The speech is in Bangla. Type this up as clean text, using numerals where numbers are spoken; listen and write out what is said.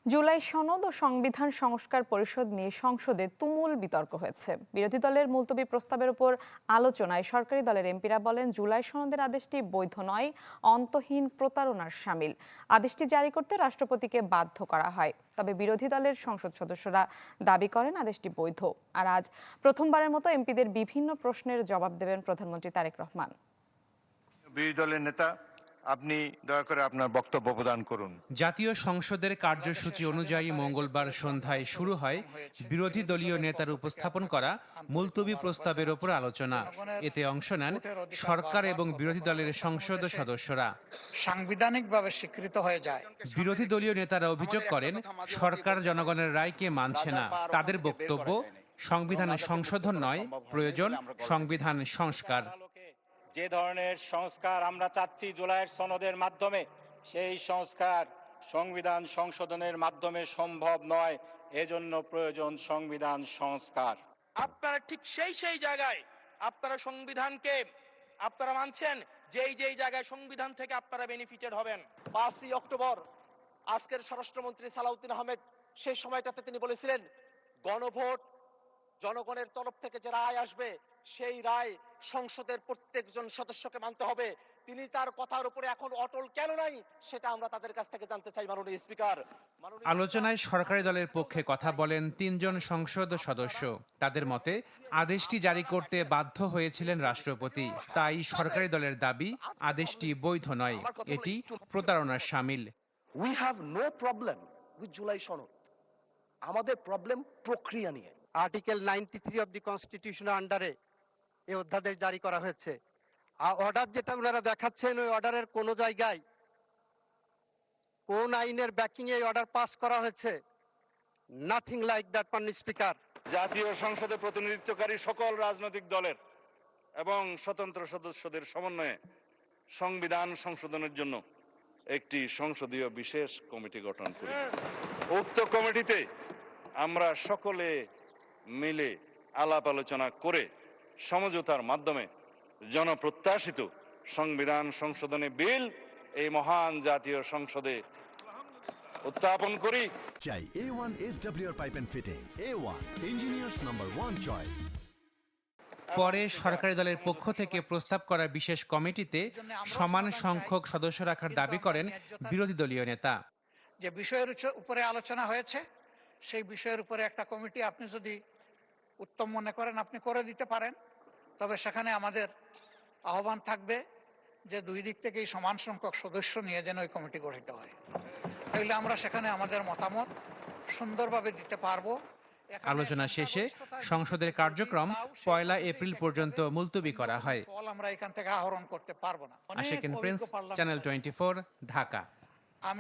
জুলাই সনদ ও সংবিধান সংস্কার পরিষদ নিয়ে সংসদে তুমুল বিতর্ক হয়েছে। বিরোধী দলের মুলতবি প্রস্তাবের উপর আলোচনায় সরকারি দলের এমপিরা বলেন, জুলাই সনদের আদেশটি বৈধ নয়, অন্তহীন প্রতারণার শামিল। আদেশটি জারি করতে রাষ্ট্রপতিকে বাধ্য করা হয়। তবে বিরোধী দলের সংসদ সদস্যরা দাবি করেন আদেশটি বৈধ। আর আজ প্রথমবারের মতো এমপিদের বিভিন্ন প্রশ্নের জবাব দেবেন প্রধানমন্ত্রী তারেক রহমান। বিরোধী দলের নেতা, আপনি দয়া করে আপনার বক্তব্য প্রদান করুন। জাতীয় সংসদের কার্যসূচি অনুযায়ী মঙ্গলবার সন্ধ্যায় শুরু হয় বিরোধী দলীয় নেতার উপস্থাপন করা মুলতবি প্রস্তাবের ওপর আলোচনা। এতে অংশ নেন সরকার এবং বিরোধী দলের সংসদ সদস্যরা। সাংবিধানিকভাবে স্বীকৃত হয়ে যায়। বিরোধী দলীয় নেতারা অভিযোগ করেন, সরকার জনগণের রায়কে মানছে না। তাদের বক্তব্য, সংবিধান সংশোধন নয়, প্রয়োজন সংবিধান সংস্কার। যে ধরনের সংস্কার আমরা চাচ্ছি জুলাইয়ের সনদের মাধ্যমে, সেই সংস্কার সংবিধান সংশোধনের মাধ্যমে সম্ভব নয়। এজন্য প্রয়োজন সংবিধান সংস্কার। আপনারা ঠিক সেই জায়গায় আপনারা সংবিধানকে আপনারা মানছেন, যেই জায়গায় সংবিধান থেকে আপনারা বেনিফিটেড হবেন। 5ই অক্টোবর আজকের স্বরাষ্ট্রমন্ত্রী সালাউদ্দিন আহমেদ সেই সময়টাতে তিনি বলেছিলেন, গণভোট, জনগণের তরফ থেকে যে রায় আসবে সেই রায় সংসদের প্রত্যেকজন সদস্যকে মানতে হবে। তিনি তার কথার উপরে এখন অটল কেন নাই, সেটা আমরা তাদের কাছ থেকে জানতে চাই। মাননীয় স্পিকার, আলোচনায় সরকারি দলের পক্ষে কথা বলেন 3 জন সংসদ সদস্য। তাদের মতে, আদেশটি জারি করতে বাধ্য হয়েছিলেন রাষ্ট্রপতি। তাই সরকারি দলের দাবি, আদেশটি বৈধ নয়, এটি প্রতারণার শামিল। We have no problem with July সনদ। আমাদের প্রবলেম প্রক্রিয়া নিয়ে। আর্টিকেল 93 অফ দি কনস্টিটিউশনের আন্ডারে এই অধ্যাদেশ জারি করা হয়েছে। আর অর্ডার যেটা ওনারা দেখাচ্ছেন, ওই অর্ডারের কোনো জায়গায় কোন আইনের ব্যাকিং এ অর্ডার পাস করা হয়েছে? নাথিং লাইক দ্যাট, মাননীয় স্পিকার। জাতীয় সংসদে প্রতিনিধিত্বকারী সকল রাজনৈতিক দলের এবং স্বতন্ত্র সদস্যদের সমন্বয়ে সংবিধান সংশোধনের জন্য একটি সংসদীয় বিশেষ কমিটি গঠন করি। উক্ত কমিটিতে আমরা সকলে মিলে আলাপ আলোচনা করে সমঝোতার মাধ্যমে জনপ্রত্যাশিত সংবিধান সংশোধনী বিল এই মহান জাতীয় সংসদে উত্থাপন করি। চাই A1 SWR pipe and fittings. A1 engineers number 1 choice. পরে সরকারি দলের পক্ষ থেকে প্রস্তাব করা বিশেষ কমিটিতে সমান সংখ্যক সদস্য রাখার দাবি করেন বিরোধী দলীয় নেতা। যে বিষয়ের উপরে আলোচনা হয়েছে, সেই বিষয়ের উপরে একটা কমিটি আপনি যদি উত্তম মনে করেন আপনি করে দিতে পারেন। তবে সেখানে আমাদের আহ্বান থাকবে যে দুই দিক থেকেই সমান সংখ্যক সদস্য নিয়ে যেন ওই কমিটি গঠিত হয়। তাইলে আমরা সেখানে আমাদের মতামত সুন্দরভাবে দিতে পারবো। আলোচনা শেষে সংসদের কার্যক্রম 1 এপ্রিল পর্যন্ত মুলতবি করা হয়। ফল আমরা এখান থেকে আহরণ করতে পারবো না। Ashikin Prince, channel 24, Dhaka. আমি